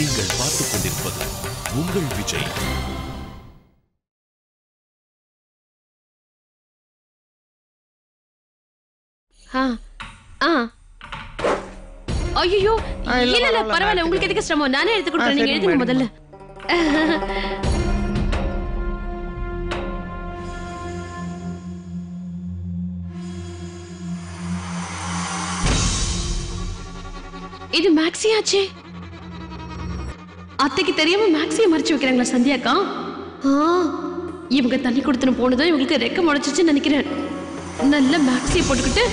நீங்கள் பார்த்துக் கொண்டிருப்பது உங்கள் விஜய். ஐயோ இல்ல பரவாயில்ல, உங்களுக்கு எதுக்கு சிரமம், நானே எடுத்து கொடுக்குறேன், நீங்க எழுதுங்க முதல்ல. இது மேக்ஸியாச்சே. அத்தைக்கு தெரியாம மேக்ஸியை மறைச்சு வைக்கிறாங்களா சந்தியாக்கா? இவங்க தண்ணி கொடுத்துன்னு போனதும் இவங்களுக்கு ரெக்க முளைச்சிச்சுன்னு நினைக்கிறேன். நல்ல மேக்ஸியை போட்டுக்கிட்டு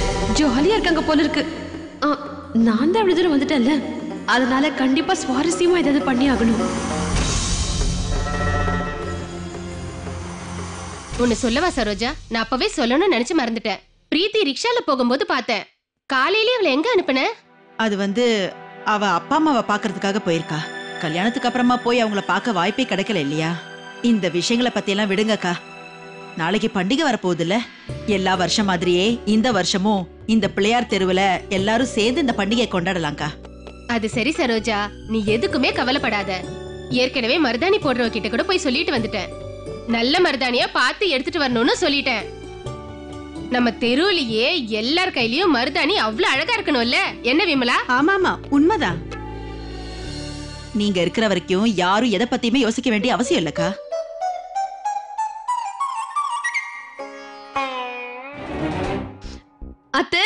ஜாலியா இருக்காங்க போல இருக்கு. நான் தான் அப்படி தூரம் வந்துட்டேன்ல, அதனால கண்டிப்பா சுவாரஸ்யமா ஏதாவது பண்ணி ஆகணும். ஒன்னு சொல்லவா சரோஜா? நான் அப்பவே சொல்லணும்னு நினைச்சு மறந்துட்டேன். பிரீத்தி ரிக்ஷால போகும்போது பார்த்தேன். காலையிலே அவளை எங்க அனுப்புன? அது அவ அப்பா அம்மாவை பாக்குறதுக்காக போயிருக்கா. கல்யாணத்துக்கு அப்புறமா போய் அவங்கள பார்க்க வாய்ப்பே கிடைக்கல இல்லையா? இந்த விஷயங்களை பத்தி எல்லாம் விடுங்கக்கா. நாளைக்கு பண்டிகை வரப்போகுது இல்ல? எல்லா வருஷம் மாதிரியே இந்த வருஷமும் இந்த பிள்ளையார் தெருவுல எல்லாரும் சேர்ந்து இந்த பண்டிகையை கொண்டாடலாம்க்கா. அது சரி சரோஜா, நீ எதுக்குமே கவலைப்படாத. ஏற்கனவே மருதாணி போடுறவ கிட்ட கூட போய் சொல்லிட்டு வந்துட்டேன். நல்ல மருதாணியா பார்த்து எடுத்துட்டு வரணும்னு சொல்லிட்டேன். நம்ம தெருவுலயே எல்லார் கையிலயும் மருதாணி அவ்வளவு அழகா இருக்கணும்ல, என்ன விமலா? ஆமாமா, உண்மைதான். நீங்க இருக்கிற வரைக்கும் யாரும் எதை பத்தியுமே யோசிக்க வேண்டிய அவசியம் இல்லக்கா. அத்தை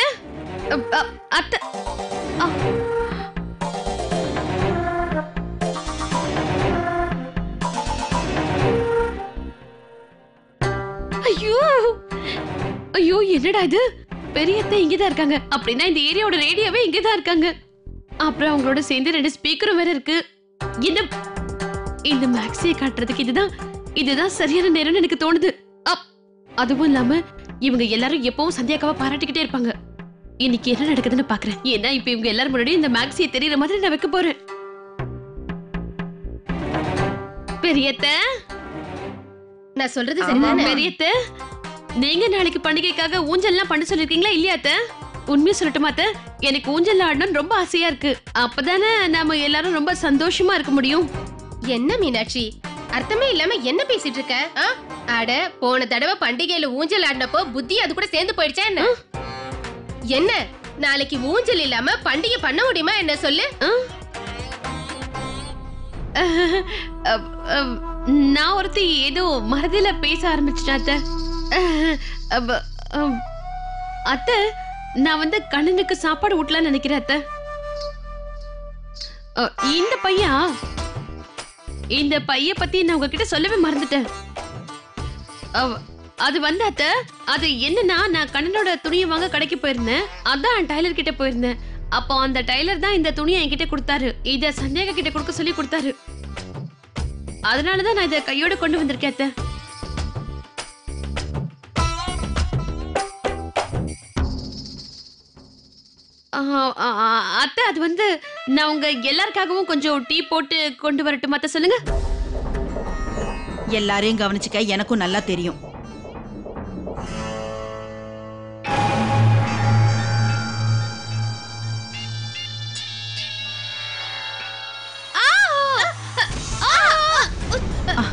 அத்தை ஐயோ ஐயோ, என்னடா இது? பெரியத்தை இங்கதான் இருக்காங்க அப்படின்னா இந்த ஏரியாவோட ரேடியோவே இங்கதான் இருக்காங்க. அப்புறம் அவங்களோட சேர்ந்து 2 ஸ்பீக்கரும் வேற இருக்கு. இந்த மேக்ஸியை காட்டுறதுக்கு இதுதான் சரியான நேரம்னு எனக்கு தோணுது. அதுவும் இல்லாம இவங்க எல்லாரும் எப்பவும் சந்தியாக்காவை பாராட்டிக்கிட்டே இருப்பாங்க. இன்னைக்கு என்ன நடக்குதுன்னு பாக்குறேன். ஏன்னா இப்ப இவங்க எல்லாரும் முன்னாடி இந்த மேக்ஸியை தெரியற மாதிரி நான் வைக்க போறேன். பெரியத்த, நான் சொல்றது சரிதானே? பெரியத்த, நீங்க நாளைக்கு பண்டிகைக்காக ஊஞ்சல்லாம் பண்ண சொல்லிருக்கீங்களா இல்லையா அத்தை? உண்மையா சொல்லட்டுமா அத்தை? எனக்கு ஊஞ்சல் ஆடணும்னு ரொம்ப ஆசையா இருக்கு. அப்பதானே நாம எல்லாரும் ரொம்ப சந்தோஷமா இருக்க முடியும். என்ன மீனாட்சி, அர்த்தமே இல்லாம என்ன பேசிட்டு இருக்க? அட, போன தடவை பண்டிகையில ஊஞ்சல் ஆடினப்போ புத்தி அது கூட சேர்ந்து போயிடுச்சா என்ன? என்ன நாளைக்கு ஊஞ்சல் இல்லாம பண்டிகை பண்ண முடியுமா என்ன சொல்லு? நான் ஒருத்தி ஏதோ மறதில பேச ஆரம்பிச்சிட்டேன் அத்தை. அத்தை, நான் கண்ணனுக்கு சாப்பாடு ஊட்டலாம்னு நினைக்கிறேன் அத்தை. இந்த பைய பத்தி நான் உங்ககிட்ட சொல்லவே மறந்துட்டேன். அது அத்தை, அது என்னன்னா, நான் கண்ணனோட துணியை வாங்க கடைக்கு போயிருந்தேன். அதான் டைலர் கிட்ட போயிருந்தேன். அப்போ அந்த டைலர் தான் இந்த துணியை என்கிட்ட கொடுத்தாரு. இத சந்தியா கிட்ட கொடுக்க சொல்லி கொடுத்தாரு. அதனாலதான் நான் இத கையோட கொண்டு வந்திருக்கேன் அத்தை. அத்தை, அது நான் உங்க எல்லாருக்காகவும் கொஞ்சம் டீ போட்டு கொண்டு வரட்டும் அத்தை? சொல்லுங்க. எல்லாரையும் கவனிச்சுக்க எனக்கும் நல்லா தெரியும்.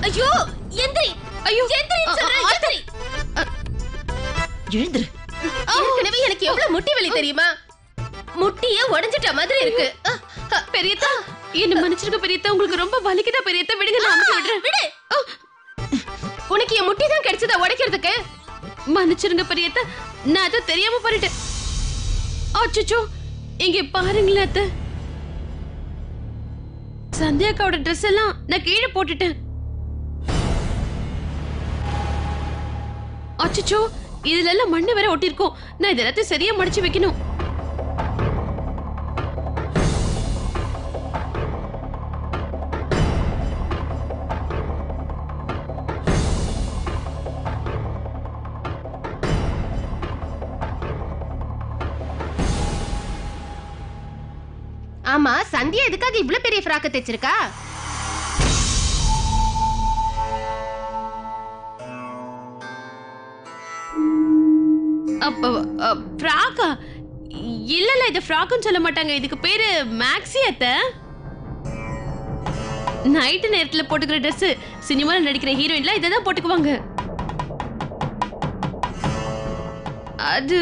ஐயோ, எந்திரி. ஐயோ, எந்திரி சொல்றேன், எந்திரி. எழுந்திரு. ஏற்கனவே எனக்கு எவ்வளவு முட்டி வலி தெரியுமா? முட்டியே உடைஞ்சிட்ட மாதிரி இருக்கு. பெரியத்தா, என்ன மன்னிச்சிருங்க பெரியத்தா. உங்களுக்கு ரொம்ப வலிக்குதா பெரியத்தா? விடுங்க, நான் அமுக்கி விடுறேன். விடு. உனக்கு என் முட்டி தான் கிடைச்சதா உடைக்கிறதுக்கு? மன்னிச்சிருங்க பெரியத்தா, நான் அதை தெரியாம பண்ணிட்டேன். அச்சச்சோ, இங்க பாருங்களேன் அத்தை. சந்தியாக்காவோட ட்ரெஸ் எல்லாம் நான் கீழே போட்டுட்டேன். அச்சச்சோ, இதுல எல்லாம் மண்ணு வேற ஒட்டிருக்கும். நான் இதெல்லாத்தையும் சரியா மடிச்சு வைக்கணும். ஆமா, சந்தியா எதுக்காக இவ்வளவு பெரிய ஃப்ராக்க தைச்சிருக்கா? ஃப்ராக்கா? இல்ல, இது ஃப்ராக்னு சொல்ல மாட்டாங்க. இதுக்கு பேரு மேக்ஸி அத்தை. நைட்டு நேரத்துல போட்டுக்கிற ட்ரெஸ் சினிமால நடிக்கிற ஹீரோயின்லாம் இதை தான் போட்டுக்குவாங்க. அது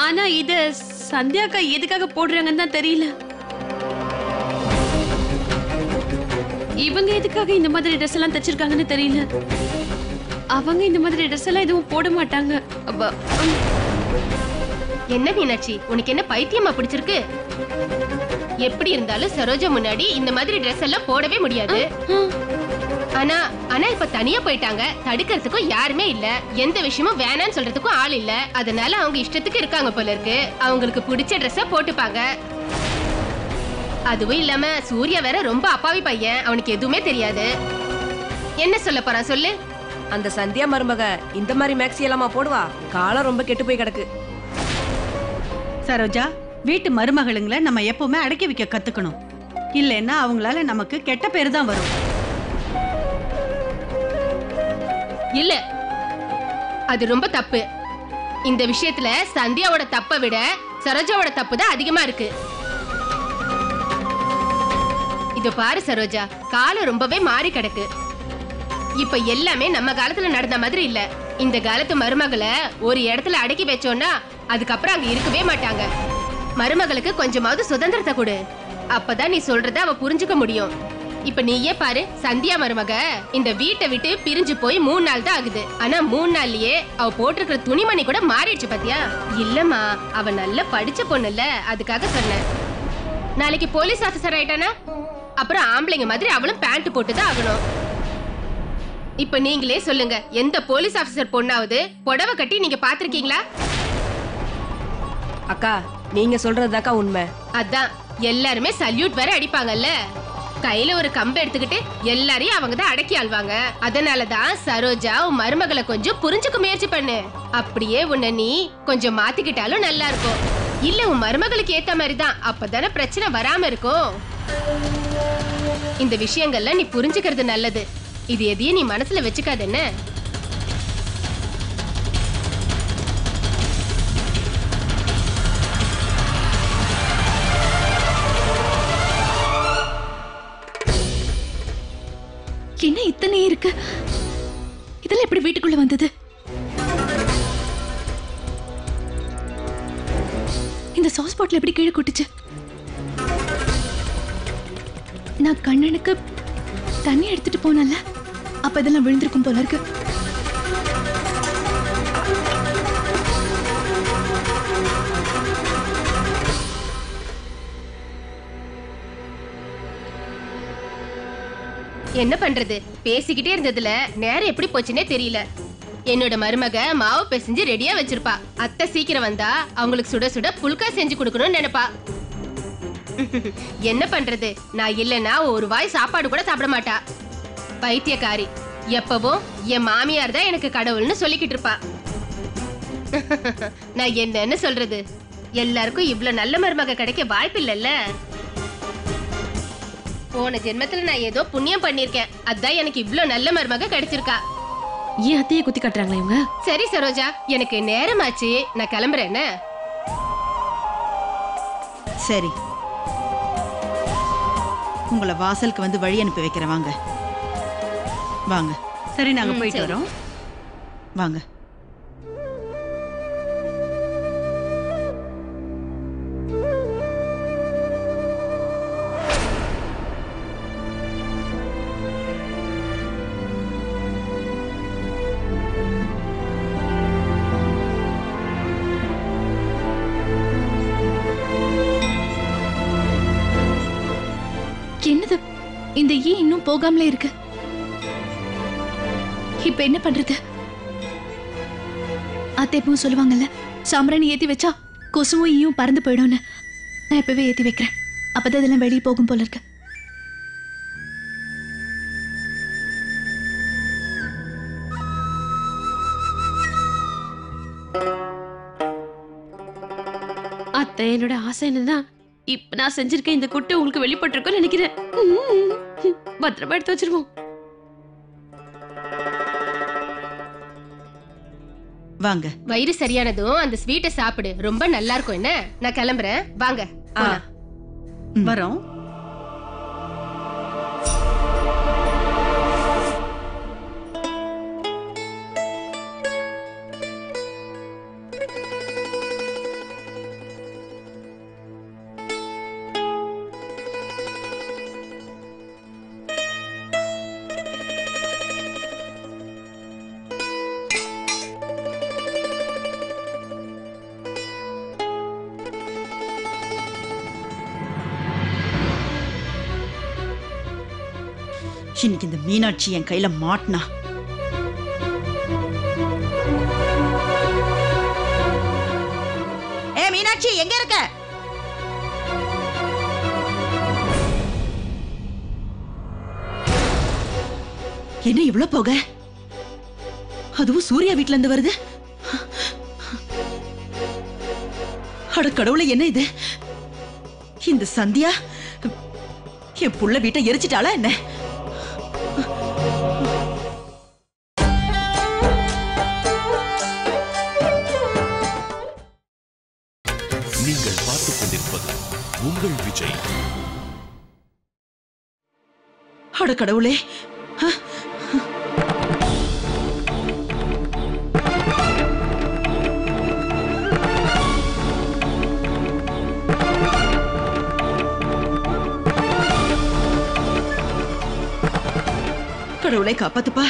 ஆனா இத சந்தியாக்கா எதுக்காக போடுறாங்கன்னு தான் தெரியல. இவங்க எதுக்காக இந்த மாதிரி ட்ரெஸ் எல்லாம் தச்சிருக்காங்கன்னு தெரியல. அவங்க இந்த மாதிரி ட்ரெஸ் எல்லாம் எதுவும் போட மாட்டாங்க. என்ன மீனாட்சி, உனக்கு என்ன பைத்தியமா பிடிச்சிருக்கு? எப்படி இருந்தாலும் சரோஜா முன்னாடி இந்த மாதிரி ட்ரெஸ் எல்லாம் போடவே முடியாது. ஆனா ஆனா இப்ப தனியா போயிட்டாங்க, தடுக்கிறதுக்கும் யாருமே இல்ல, எந்த விஷயமும் வேணான்னு சொல்றதுக்கும் ஆள் இல்ல. அதனால அவங்க இஷ்டத்துக்கு இருக்காங்க போல இருக்கு. அவங்களுக்கு பிடிச்ச ட்ரெஸ்ஸ போட்டுப்பாங்க. அதுவும் இல்லாம சூர்யா வேற ரொம்ப அப்பாவி பையன், அவனுக்கு எதுவுமே தெரியாது. என்ன சொல்ல போறான் சொல்லு? அந்த சந்தியா மருமக இந்த மாதிரி மேக்ஸி எல்லாமா போடுவா? காலம் ரொம்ப கெட்டு போய் கிடக்கு. சரோஜா, வீட்டு மருமகளுங்களை நம்ம எப்பவுமே அடக்கி வைக்க கத்துக்கணும். இல்லைன்னா அவங்களால நமக்கு கெட்ட பேரு தான் வரும். இல்ல, அது ரொம்ப தப்பு. இந்த விஷயத்துல சந்தியாவோட தப்பை விட சரோஜாவோட தப்பு தான் அதிகமா இருக்கு. இது பாரு சரோஜா, காலம் ரொம்பவே மாறி கிடக்கு. இப்ப எல்லாமே நம்ம காலத்துல நடந்த மாதிரி இல்ல. இந்த காலத்து மருமகளை ஒரு இடத்துல அடக்கி வச்சோம்னா அதுக்கப்புறம் அங்க இருக்கவே மாட்டாங்க. மருமகளுக்கு கொஞ்சமாவது சுதந்திரத்தை கொடு, அப்பதான் நீ சொல்றத அவ புரிஞ்சுக்க முடியும். இப்ப நீயே பாரு, சந்தியா மருமக இந்த வீட்டை விட்டு பிரிஞ்சு போய் 3 நாள் தான் ஆகுது. ஆனா 3 நாள்லயே அவ போட்டிருக்கிற துணிமணி கூட மாறிடுச்சு பாத்தியா? இல்லம்மா, அவ நல்ல படிச்ச பொண்ணு இல்ல, அதுக்காக சொன்னேன். நாளைக்கு போலீஸ் ஆபீசர் ஆயிட்டானா அப்புறம் ஆம்பளைங்க மாதிரி அவளும் பேண்ட் போட்டுதான் ஆகணும். இப்ப நீங்களே சொல்லுங்க, எந்த போலீஸ் ஆபீசர் பொண்ணாவது புடவை கட்டி நீங்க பாத்திருக்கீங்களா? அக்கா, நீங்க சொல்றதுதாக்கா உண்மை. அதான் எல்லாருமே சல்யூட் வேற அடிப்பாங்கல்ல. கையில ஒரு கம்பை எடுத்துக்கிட்டு எல்லாரையும் அவங்க தான் அடக்கி ஆள்வாங்க. அதனாலதான் சரோஜா, உன் மருமகளை கொஞ்சம் புரிஞ்சுக்க முயற்சி பண்ணு. அப்படியே உன்னை நீ கொஞ்சம் மாத்திக்கிட்டாலும் நல்லா இருக்கும். இல்ல உன் மருமகளுக்கு ஏத்த மாதிரி தான், அப்பதானே பிரச்சனை வராம இருக்கும். இந்த விஷயங்கள்ல நீ புரிஞ்சுக்கிறது நல்லது. இது எதையும் நீ மனசுல வச்சுக்காத என்ன? என்ன இத்தனை இருக்கு? இதெல்லாம் எப்படி வீட்டுக்குள்ள வந்தது? இந்த சாஸ் பாட்டில் எப்படி கீழே கொட்டுச்சு? நான் கண்ணனுக்கு தண்ணி எடுத்துட்டு போனல, அப்ப இதெல்லாம் விழுந்திருக்கும் போல இருக்கு. என்ன பண்றது, பேசிக்கிட்டே இருந்ததுல நேரம் எப்படி போச்சுன்னே தெரியல. என்னோட மருமக மாவு பிசைஞ்சு ரெடியா வச்சிருப்பா. அத்தை சீக்கிரம் வந்தா அவங்களுக்கு சுட சுட புல்கா செஞ்சு கொடுக்கணும்னு நினைப்பா. என்ன பண்றது, நான் இல்லைன்னா ஒரு வாய் சாப்பாடு கூட சாப்பிட மாட்டா. பைத்தியக்காரி. எப்பவும் என் மாமியார் தான் எனக்கு கடவுள்னு சொல்லிக்கிட்டு இருப்பா. நான் என்னன்னு சொல்றது, எல்லாருக்கும் இவ்வளவு நல்ல மருமக கிடைக்க வாய்ப்பு இல்லைல்ல. போன ஜென்மத்துல நான் ஏதோ புண்ணியம் பண்ணிருக்கேன், அதான் எனக்கு இவ்ளோ நல்ல மருமக கிடைச்சிருக்கா. ஏன் அத்தையை குத்தி காட்டுறாங்களா இவங்க? சரி சரோஜா, எனக்கு நேரமாச்சு, நான் கிளம்புறேன்னு. சரி, உங்களை வாசலுக்கு வந்து வழி அனுப்பி வைக்கிறேன். வாங்க வாங்க. சரி, நாங்க போயிட்டு வரோம். வாங்க. என்னது இந்த ஈ இன்னும் போகாமலே இருக்கு? இப்ப என்ன பண்றது? அத்தை எப்பவும் சொல்லுவாங்கல்ல, சாம்பிராணி ஏத்தி வச்சா கொசுவும் ஈயும் பறந்து போயிடும்னு. நான் இப்பவே ஏத்தி வைக்கிறேன், அப்பதான் இதெல்லாம் வெளியே போகும் போல இருக்கு. அத்தை, என்னோட ஆசை என்னன்னா, இப்ப நான் செஞ்சிருக்கேன் இந்த குட்டை உங்களுக்கு வெளிப்பட்டிருக்கும்னு நினைக்கிறேன். பத்திரமா எடுத்து வச்சிருவோம். வாங்க. வயிறு சரியானதும் அந்த ஸ்வீட்டை சாப்பிடு, ரொம்ப நல்லா இருக்கும். என்ன, நான் கிளம்புறேன், வாங்க. வரோம். இன்னைக்கு இந்த மீனாட்சி என் கையில மாட்டினா. ஏ மீனாட்சி, எங்க இருக்க? என்ன இவ்வளவு போக? அதுவும் சூர்யா வீட்ல இருந்து வருது. அட கடவுளே, என்ன இது? இந்த சந்தியா என் புள்ள வீட்டை எரிச்சிட்டாளா என்ன? நீங்கள் பார்த்துக் கொண்டிருப்பது உங்கள் விஜய். அட கடவுளே, கடவுளை காப்பாத்துப்பா.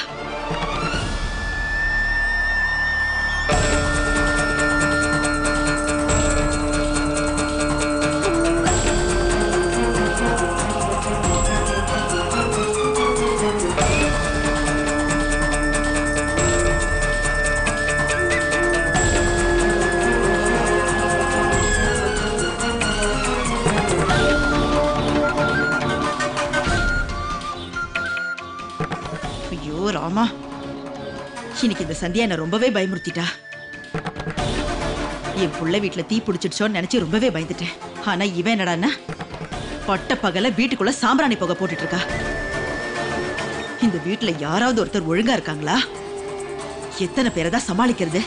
ஐயோ ராமா, இன்னைக்கு இந்த சந்தியா என்ன ரொம்பவே பயமுறுத்திட்டா. என் புள்ள வீட்டுல தீ பிடிச்சிடுச்சோன்னு நினைச்சு ரொம்பவே பயந்துட்டேன். ஆனா இவன் என்னடான்னா பட்ட பகல வீட்டுக்குள்ள சாம்பிராணி புகை போட்டுட்டு இருக்கா. இந்த வீட்டுல யாராவது ஒருத்தர் ஒழுங்கா இருக்காங்களா? எத்தனை பேரை தான் சமாளிக்கிறது?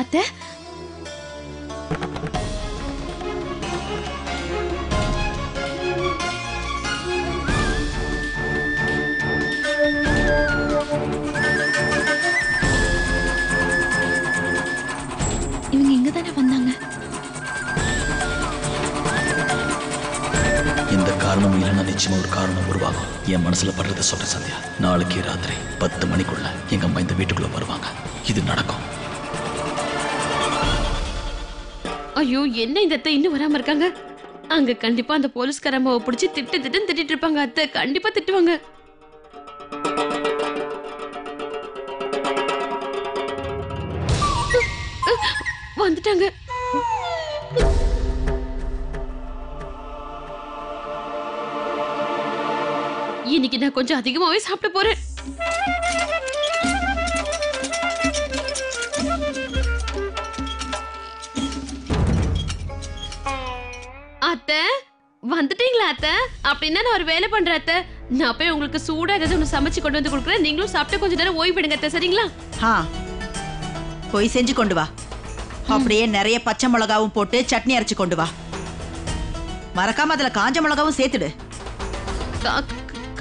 அத்தை, இவங்க இங்க தானே வந்தாங்க. எந்த காரணமும் இல்லைன்னா நிச்சயமா ஒரு காரணம் உருவாகும். என் மனசுல படுறத சொல்றேன் சந்தியா. நாளைக்கு ராத்திரி 10 மணிக்குள்ள எங்க அம்மா இந்த வீட்டுக்குள்ள வருவாங்க. இது நடக்கும். ஐயோ, என்ன இந்த அத்தை இன்னும் வராம இருக்காங்க? அங்க கண்டிப்பா அந்த போலீஸ்கார அம்மாவை பிடிச்சி திட்டிட்டு இருப்பாங்க. அத்தை கண்டிப்பா திட்டுவாங்க. வந்துட்டாங்க. இன்னைக்கு நான் கொஞ்சம் அதிகமாவே சாப்பிட போறேன். அத்தை வந்துட்டீங்களா அத்தை? அப்படின்னா நான் ஒரு வேலை பண்றேன் அத்தை. நான் போய் உங்களுக்கு சூடா ஏதாவது ஒண்ணு சமைச்சு கொண்டு வந்து கொடுக்குறேன். நீங்களும் சாப்பிட்டு கொஞ்ச நேரம் ஓய்விடுங்க அத்தை, சரிங்களா? போய் செஞ்சு கொண்டு வா. அப்படியே நிறைய பச்சை மிளகாவும் போட்டு சட்னி அரைச்சு கொண்டு வா. மறக்காம அதுல காஞ்ச மிளகாவும் சேர்த்துடு.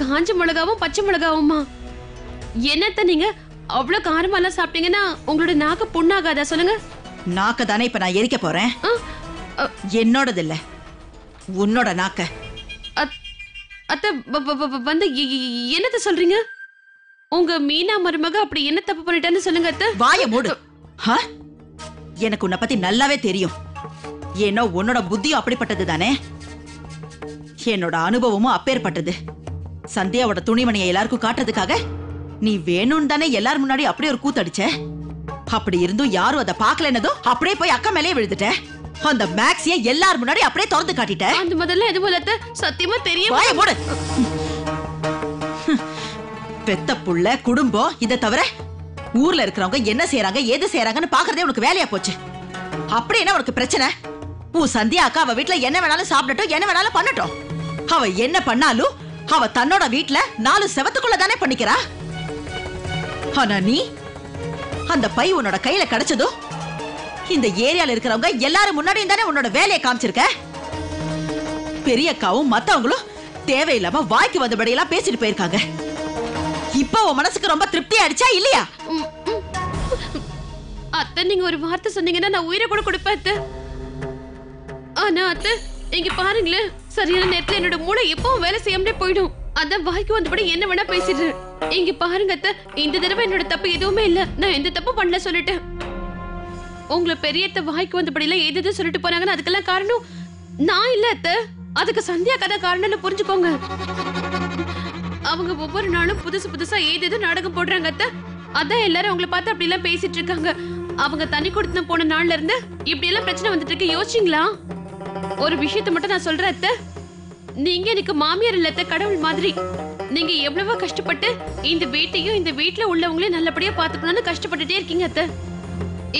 காஞ்ச மிளகாவும் பச்சை மிளகாவுமா? என்னத்த நீங்க அவ்வளவு காரமெல்லாம் சாப்பிட்டீங்கன்னா உங்களோட நாக்கு புண்ணாகாதா? சொல்லுங்க. நாக்க தானே இப்ப நான் எரிக்க போறேன். என்னோடது இல்ல, உன்னோட நாக்க. அத்தை வந்து என்னத்த சொல்றீங்க? உங்க மீனா மருமக அப்படி என்ன தப்பு பண்ணிட்டான்னு சொல்லுங்க அத்தை. வாய மூடு. எனக்கு உன்னை பத்தி நல்லாவே தெரியும். ஏன்னா உன்னோட புத்தியும் அப்படிப்பட்டது தானே. என்னோட அனுபவமும் அப்பேற்பட்டது. சந்தியாவோட துணிமணியை எல்லாருக்கும் காட்டுறதுக்காக நீ வேணும்னு தானே எல்லாரும் முன்னாடி அப்படியே ஒரு கூத்தடிச்ச. அப்படி இருந்தும் யாரும் அதை பாக்கலன்னதோ அப்படியே போய் அக்கா மேலேயே விழுந்துட்ட. அந்த மேக்ஸிய எல்லாரும் முன்னாடி அப்படியே திறந்து காட்டிட்ட. அந்த முதல்ல எதுவும் இல்ல, சத்தியமா தெரியும். வாய மூடு. பெத்த புள்ள குடும்பம் இதை தவிர ஊர்ல இருக்கிறவங்க என்ன செய்யறாங்க ஏது செய்யறாங்கன்னு பாக்குறதே உனக்கு வேலையா போச்சு. அப்படி என்ன உனக்கு பிரச்சனை? சந்தியா அக்கா அவ வீட்டுல என்ன வேணாலும் சாப்பிடட்டும், என்ன வேணாலும் பண்ணட்டும். அவ என்ன பண்ணாலும் அவ தன்னோட வீட்டுல 4 செவத்துக்குள்ள தானே பண்ணிக்கிறா. ஆனா நீ அந்த பை உன்னோட கையில கிடைச்சதும் இந்த ஏரியால இருக்கிறவங்க எல்லாரும் முன்னாடியும் தானே உன்னோட வேலையை காமிச்சிருக்க. பெரியக்காவும் மத்தவங்களும் தேவையில்லாம வாய்க்கு வந்தபடியெல்லாம் பேசிட்டு போயிருக்காங்க. இப்ப உன் மனசுக்கு ரொம்ப திருப்தி ஆயிடுச்சா இல்லையா? அத்தை நீங்க ஒரு வார்த்தை சொன்னீங்கன்னா நான் உயிரை கூட கொடுப்பேன் அத்தை. ஆனா அத்தை இங்க பாருங்களேன், சரியான நேரத்துல என்னோட மூளை எப்பவும் வேலை செய்யாமலே போயிடும். அதான் வாய்க்கு வந்தபடி என்ன வேணா பேசிட்டு. இங்க பாருங்க அத்தை, இந்த தடவை என்னோட தப்பு எதுவுமே இல்ல. நான் எந்த தப்பு பண்ணல சொல்லிட்டேன். உங்களை பெரியத்த வாய்க்கு வந்தபடியெல்லாம் எது சொல்லிட்டு போனாங்கன்னு அதுக்கெல்லாம் காரணம் நான் இல்ல அத்தை. அதுக்கு சந்தியா கதை காரணம்னு புரிஞ்சுக்கோங்க. அவங்க ஒவ்வொரு நாளும் புதுசு புதுசா ஏதேதோ நாடகம் போடுறாங்க அத்தை. அதான் எல்லாரும் அவங்கள பார்த்து அப்படி எல்லாம் பேசிட்டு இருக்காங்க. அவங்க தண்ணி கொடுத்து போன நாள்ல இருந்து இப்படி எல்லாம் பிரச்சனை வந்துட்டு இருக்கு. யோசிச்சிங்களா? ஒரு விஷயத்த மட்டும் நான் சொல்றேன் அத்தை. நீங்க எனக்கு மாமியார் இல்ல அத்தை, கடவுள் மாதிரி. நீங்க எவ்வளவோ கஷ்டப்பட்டு இந்த வீட்டையும் இந்த வீட்டுல உள்ளவங்களையும் நல்லபடியா பாத்துக்கணும்னு கஷ்டப்பட்டுட்டே இருக்கீங்க அத்தை.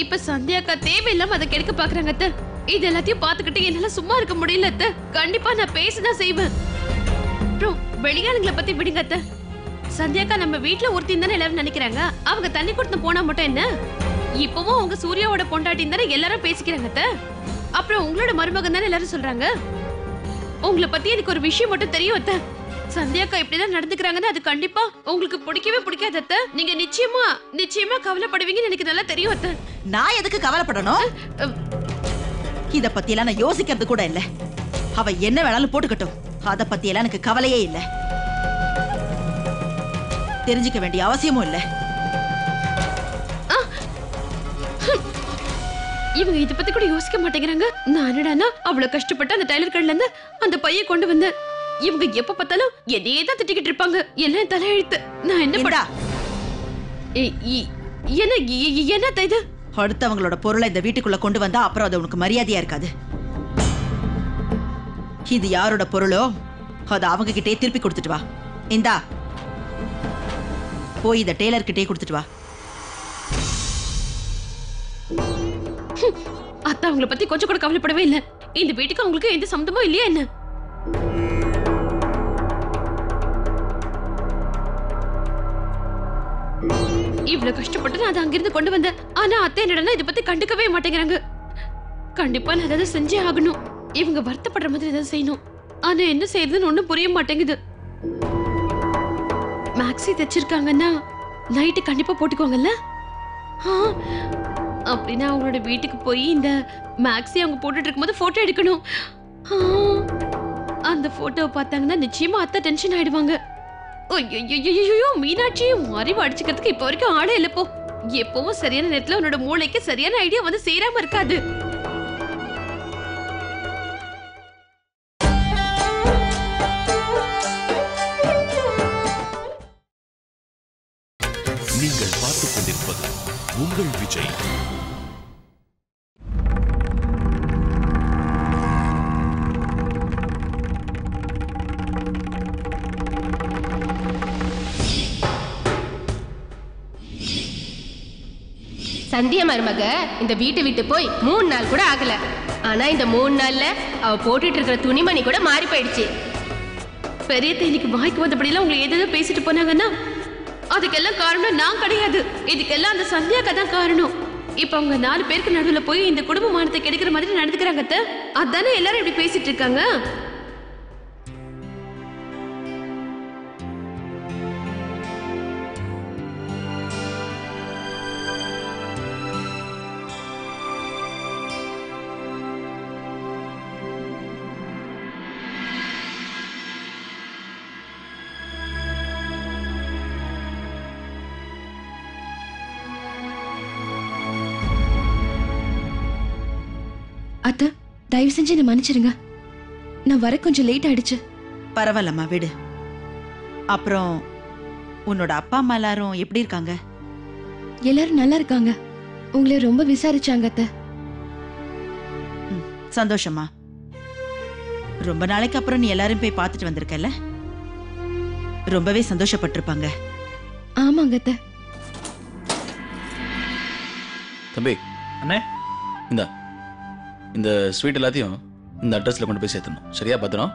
இப்ப சந்தியாக்கா தேவையில்லாம அதை கெடுக்க பாக்குறாங்க அத்தை. இது எல்லாத்தையும் பாத்துக்கிட்டு என்னால சும்மா இருக்க முடியல அத்தை. கண்டிப்பா நான் பேசதான் செய்வேன். வெளியாளுங்களை பத்தி விடுங்க அத்தை. சந்தியாக்கா நம்ம வீட்டுல ஒருத்தி தானே எல்லாரும் நினைக்கிறாங்க. அவங்க தண்ணி கொடுத்து போனா மட்டும் என்ன? இப்பவும் அவங்க சூர்யாவோட பொண்டாட்டி தானே எல்லாரும் பேசிக்கிறாங்க அத்தை. அப்புறம் உங்களோட மருமகன் தானே எல்லாரும் சொல்றாங்க. உங்களை பத்தி எனக்கு ஒரு விஷயம் மட்டும் தெரியும் அத்தை. சந்தியாக்கா இப்படிதான் நடந்துக்கிறாங்கன்னு அது கண்டிப்பா உங்களுக்கு பிடிக்கவே பிடிக்காது அத்தை. நீங்க நிச்சயமா கவலைப்படுவீங்கன்னு எனக்கு நல்லா தெரியும் அத்தை. நான் எதுக்கு கவலைப்படணும்? இத பத்தி எல்லாம் நான் யோசிக்கிறது கூட இல்ல. அவ என்ன வேணாலும் போட்டுக்கட்டும். அத பத்தி எல்லாம் எனக்கு கவலையே இல்ல. தெரிஞ்சுக்க வேண்டிய அவசியமும் இல்ல. இவங்க இத பத்தி கூட யோசிக்க மாட்டேங்கிறாங்க. நான் என்னடானா அவ்வளவு கஷ்டப்பட்டு அந்த டைலர் கடையில இருந்து அந்த பைய கொண்டு வந்தேன். இவங்க எப்ப பார்த்தாலும் என்னையே தான் திட்டிக்கிட்டு இருப்பாங்க. எல்லாம் தலையெழுத்து. நான் என்ன பண்ணா? என்ன இது? அடுத்தவங்களோட பொருளை இந்த வீட்டுக்குள்ள கொண்டு வந்தா அப்புறம் அது உனக்கு மரியாதையா இருக்காது. இது யாரோட பொருளோ அதை அவங்க கிட்டே திருப்பி கொடுத்துட்டு வா. இந்தா போய் இத டெய்லர் கிட்டே கொடுத்துட்டு வா. அத்தா அவங்கள பத்தி கொஞ்சம் கூட கவலைப்படவே இல்ல. இந்த வீட்டுக்கு அவங்களுக்கு எந்த சம்பந்தமும் இல்லையா என்ன? இவ்வளவு கஷ்டப்பட்டு நான் அதை அங்கிருந்து கொண்டு வந்தேன். ஆனா அத்தை என்னடா இதை பத்தி கண்டுக்கவே மாட்டேங்கிறாங்க. கண்டிப்பா நான் ஏதாவது செஞ்சே ஆகணும். இவங்க வருத்தப்படுற மாதிரி ஏதாவது செய்யணும். ஆனா என்ன செய்யறதுன்னு ஒண்ணும் புரிய மாட்டேங்குது. மேக்ஸி தைச்சிருக்காங்கன்னா நைட்டு கண்டிப்பா போட்டுக்கோங்கல்ல. அப்படின்னா அவங்களோட வீட்டுக்கு போய் இந்த மேக்ஸி அவங்க போட்டுட்டு இருக்கும்போது போட்டோ எடுக்கணும். அந்த போட்டோவை பார்த்தாங்கன்னா நிச்சயமா அத்தை டென்ஷன் ஆயிடுவாங்க. ஐயோ மீனாட்சி அறிவு அடிச்சுக்கிறதுக்கு இப்ப வரைக்கும் ஆளே இல்ல. போ, எப்பவும் சரியான நேரத்துல உன்னோட மூளைக்கு சரியான ஐடியா வந்து சேராம இருக்காது. நீங்கள் பார்த்துக் கொண்டிருப்பது உங்கள் விஜய். சந்தியா மருமக இந்த வீட்டை விட்டு போய் 3 நாள் கூட ஆகல. ஆனா இந்த 3 நாள்ல அவ போட்டுட்டு இருக்கிற துணிமணி கூட மாறி போயிடுச்சு. பெரிய தேனிக்கு வாய்க்கு வந்தபடியெல்லாம் உங்களை ஏதோ பேசிட்டு போனாங்கன்னா அதுக்கெல்லாம் காரணம் நான் கிடையாது. இதுக்கெல்லாம் அந்த சந்தியாக்கா தான் காரணம். இப்ப அவங்க 4 பேருக்கு நடுவுல போய் இந்த குடும்ப மானத்தை கெடுக்கிற மாதிரி நடந்துக்கிறாங்க. அதானே எல்லாரும் இப்படி பேசிட்டு இருக்காங்க. அத்தை, தயவு செஞ்சு என்ன மன்னிச்சிருங்க. நான் வர கொஞ்சம் லேட் ஆயிடுச்சு. பரவாயில்லம்மா, விடு. அப்புறம் உன்னோட அப்பா அம்மா எல்லாரும் எப்படி இருக்காங்க? எல்லாரும் நல்லா இருக்காங்க. உங்களை ரொம்ப விசாரிச்சாங்க அத்தை. சந்தோஷமா. ரொம்ப நாளைக்கு அப்புறம் நீ எல்லாரும் போய் பார்த்துட்டு வந்திருக்கல, ரொம்பவே சந்தோஷப்பட்டிருப்பாங்க. ஆமாங்க அத்தை. தம்பி அண்ணே, இந்த ஸ்வீட் எல்லாத்தையும் இந்த அட்ரஸ்ல கொண்டு போய் சேர்த்தணும். சரியா? பத்திரம்.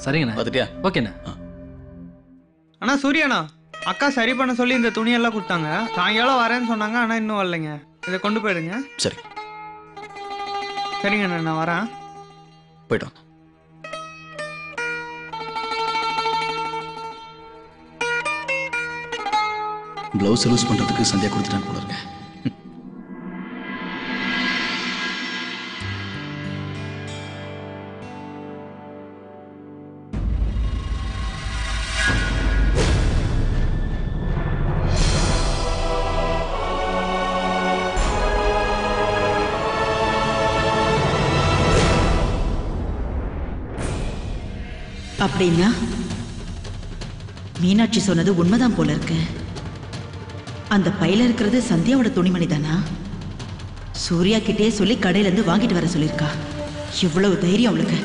சரிங்கண்ணா. பார்த்துட்டியா? ஓகேண்ணா. அண்ணா சூர்யாண்ணா, அக்கா சரி பண்ண சொல்லி இந்த துணியெல்லாம் கொடுத்தாங்க. சாயங்காலம் வரேன்னு சொன்னாங்க, ஆனா இன்னும் வரலைங்க. இதை கொண்டு போயிடுங்க. சரி. சரிங்க அண்ணா, நான் வரேன். போயிட்டு வாங்க. ப்ளவுஸ் லூஸ் பண்றதுக்கு சந்தியா கொடுத்துட்டாங்க போல இருக்க. அப்படின்னா மீனாட்சி சொன்னது உண்மைதான் போல இருக்கு. அந்த பையில இருக்கிறது சந்தியாவோட துணிமணி தானா? சூர்யா கிட்டே சொல்லி கடையில இருந்து வாங்கிட்டு வர சொல்லியிருக்கா. இவ்வளவு தைரியம் அவளுக்கு.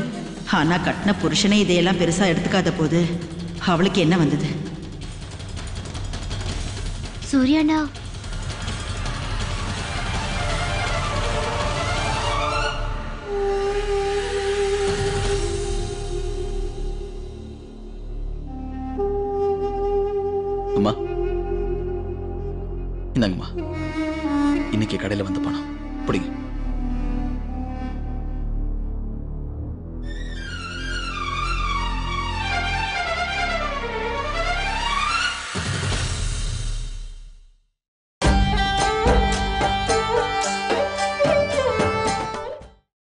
ஆனா கட்டின புருஷனே இதையெல்லாம் பெருசா எடுத்துக்காத போது அவளுக்கு என்ன வந்தது? சூர்யாண்ணா, அம்மா இந்தாங்கம்மா, இன்னைக்கு கடையில் வந்து பணம் பிடிங்க.